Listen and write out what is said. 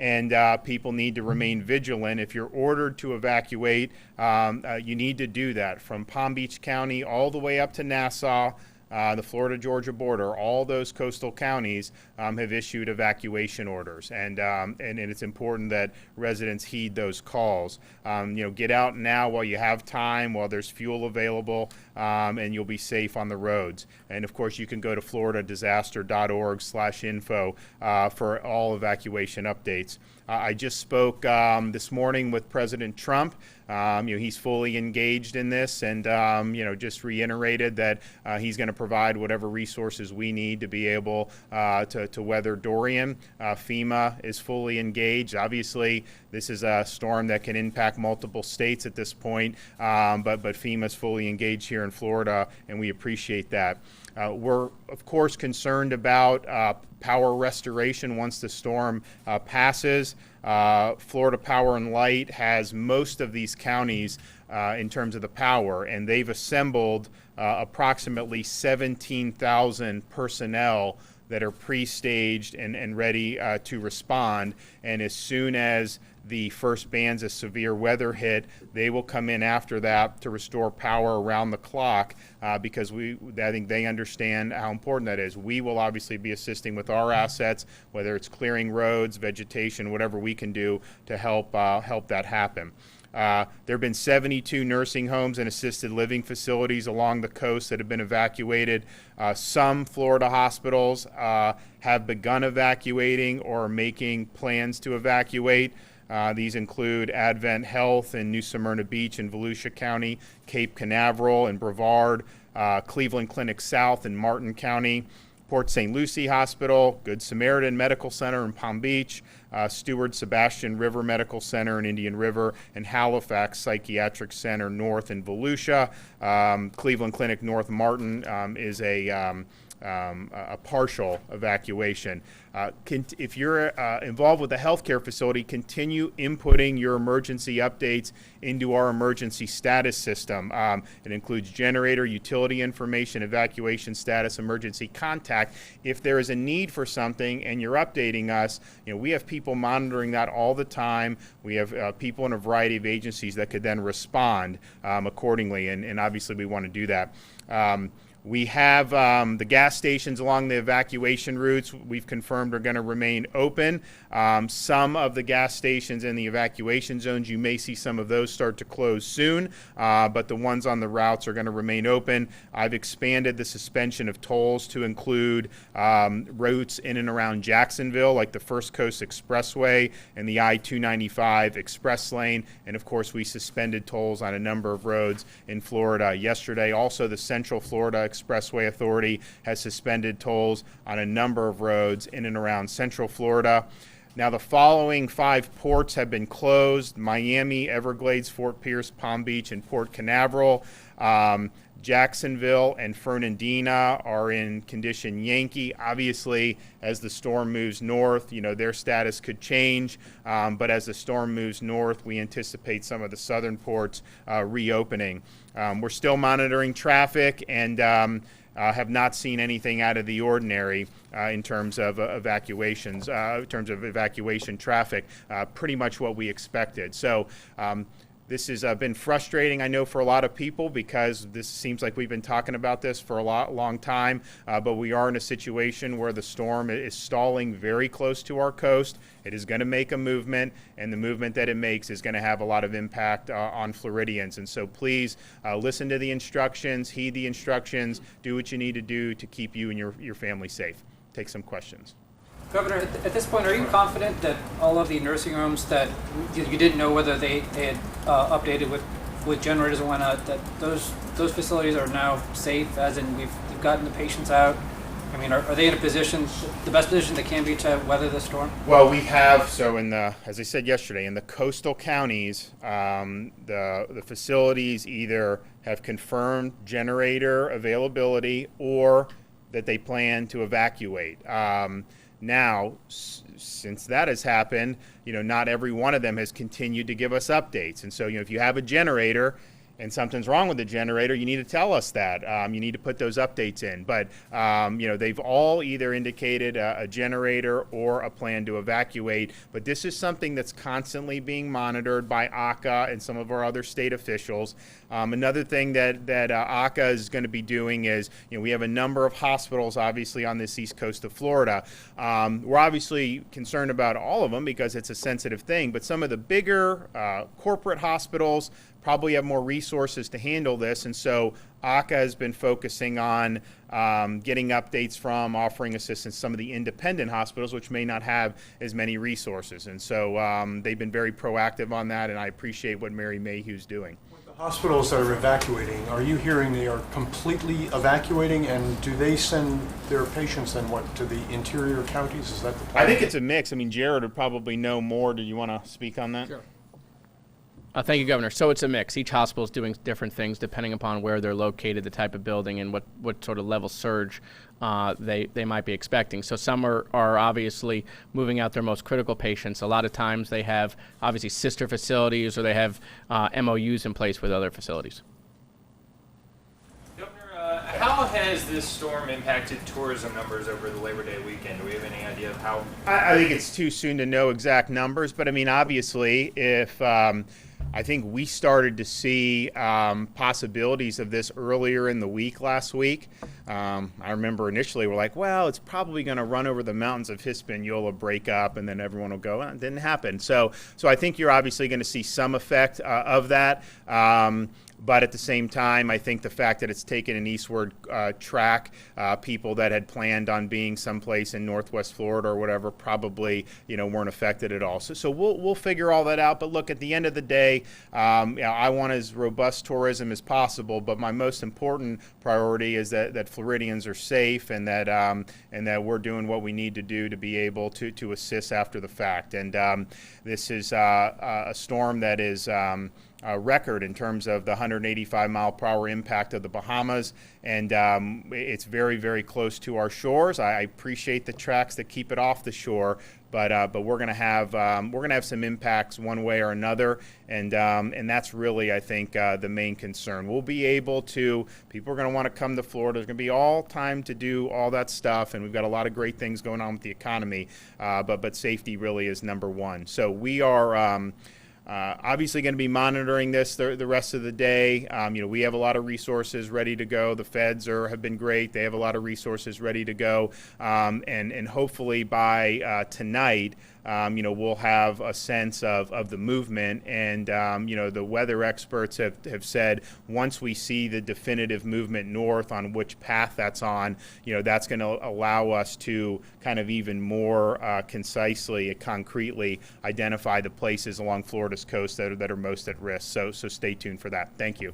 and people need to remain vigilant. If you're ordered to evacuate, you need to do that from Palm Beach County all the way up to Nassau. The Florida-Georgia border, all those coastal counties have issued evacuation orders, and it's important that residents heed those calls. Get out now while you have time, while there's fuel available, and you'll be safe on the roads. And of course, you can go to floridadisaster.org/info for all evacuation updates. I just spoke this morning with President Trump. He's fully engaged in this, and just reiterated that he's going to provide whatever resources we need to be able to weather Dorian. FEMA is fully engaged. Obviously, this is a storm that can impact multiple states at this point, but FEMA is fully engaged here in Florida, and we appreciate that. We're, of course, concerned about power restoration once the storm passes. Florida Power and Light has most of these counties in terms of the power, and they've assembled approximately 17,000 personnel that are pre-staged and ready to respond. And as soon as the first bands of severe weather hit, they will come in after that to restore power around the clock because I think they understand how important that is. We will obviously be assisting with our assets, whether it's clearing roads, vegetation, whatever we can do to help that happen. There have been 72 nursing homes and assisted living facilities along the coast that have been evacuated. Some Florida hospitals have begun evacuating or are making plans to evacuate. These include Advent Health in New Smyrna Beach in Volusia County, Cape Canaveral and Brevard, Cleveland Clinic South in Martin County, Port St. Lucie Hospital, Good Samaritan Medical Center in Palm Beach, Stewart Sebastian River Medical Center in Indian River, and Halifax Psychiatric Center North in Volusia. Cleveland Clinic North Martin is a partial evacuation. If you're involved with a healthcare facility, continue inputting your emergency updates into our emergency status system. It includes generator, utility information, evacuation status, emergency contact. If there is a need for something and you're updating us, we have people monitoring that all the time. We have people in a variety of agencies that could then respond accordingly, and obviously we want to do that. We have the gas stations along the evacuation routes we've confirmed are going to remain open. Some of the gas stations in the evacuation zones, you may see some of those start to close soon, but the ones on the routes are going to remain open. I've expanded the suspension of tolls to include routes in and around Jacksonville, like the First Coast Expressway and the I-295 Express Lane. And of course, we suspended tolls on a number of roads in Florida yesterday. Also, the Central Florida Expressway Authority has suspended tolls on a number of roads in and around Central Florida. Now, the following 5 ports have been closed: Miami, Everglades, Fort Pierce, Palm Beach, and Port Canaveral. Jacksonville and Fernandina are in condition Yankee. Obviously, as the storm moves north, their status could change. But as the storm moves north, we anticipate some of the southern ports reopening. We're still monitoring traffic and have not seen anything out of the ordinary in terms of evacuations, in terms of evacuation traffic, pretty much what we expected. So this has been frustrating, I know, for a lot of people, because this seems like we've been talking about this for a long time, but we are in a situation where the storm is stalling very close to our coast. It is going to make a movement, and the movement that it makes is going to have a lot of impact on Floridians. And so please listen to the instructions, heed the instructions, do what you need to do to keep you and your family safe. Take some questions. Governor, at this point, are you confident that all of the nursing homes that you didn't know whether they had updated with generators and whatnot, that those facilities are now safe, as in we've gotten the patients out? I mean, are they in a position, the best position they can be to weather the storm? Well, we have, as I said yesterday, in the coastal counties, the facilities either have confirmed generator availability or that they plan to evacuate. Now, since that has happened, not every one of them has continued to give us updates. And so, if you have a generator and something's wrong with the generator, you need to tell us that. You need to put those updates in. But, they've all either indicated a generator or a plan to evacuate. But this is something that's constantly being monitored by ACA and some of our other state officials. Another thing that ACA is going to be doing is, we have a number of hospitals, obviously, on this east coast of Florida. We're obviously concerned about all of them because it's a sensitive thing. But some of the bigger corporate hospitals probably have more resources to handle this, and so ACA has been focusing on getting updates from, offering assistance to some of the independent hospitals, which may not have as many resources. And so they've been very proactive on that, and I appreciate what Mary Mayhew's doing. The hospitals that are evacuating, are you hearing they are completely evacuating, and do they send their patients then to the interior counties? Is that the plan? I think it's a mix. I mean, Jared would probably know more. Do you want to speak on that? Sure. Thank you, Governor. So it's a mix. Each hospital is doing different things depending upon where they're located, the type of building, and what sort of level surge they might be expecting. So some are obviously moving out their most critical patients. A lot of times they have obviously sister facilities or they have MOUs in place with other facilities. Governor, how has this storm impacted tourism numbers over the Labor Day weekend? Do we have any idea of how? I think it's too soon to know exact numbers, but I mean, obviously, if I think we started to see possibilities of this earlier in the week last week. I remember initially we're like, well, it's probably going to run over the mountains of Hispaniola, break up, and then everyone will go, it didn't happen. So I think you're obviously going to see some effect of that. But at the same time, I think the fact that it's taken an eastward track, people that had planned on being someplace in Northwest Florida or whatever probably, weren't affected at all. So we'll figure all that out. But look, at the end of the day, I want as robust tourism as possible. But my most important priority is that Floridians are safe and that we're doing what we need to do to be able to assist after the fact. And this is a storm that is record in terms of the 185-mile-per-hour impact of the Bahamas, and it's very, very close to our shores. I appreciate the tracks that keep it off the shore, but we're going to have some impacts one way or another, and that's really, I think, the main concern. We'll be able to. People are going to want to come to Florida. There's going to be all time to do all that stuff, and we've got a lot of great things going on with the economy. But safety really is number one. So we are. Obviously going to be monitoring this the rest of the day. We have a lot of resources ready to go. The feds have been great. They have a lot of resources ready to go. And hopefully by tonight, we'll have a sense of the movement. And, the weather experts have said once we see the definitive movement north on which path that's on, that's going to allow us to kind of even more concisely, concretely identify the places along Florida's coast that are most at risk. So stay tuned for that. Thank you.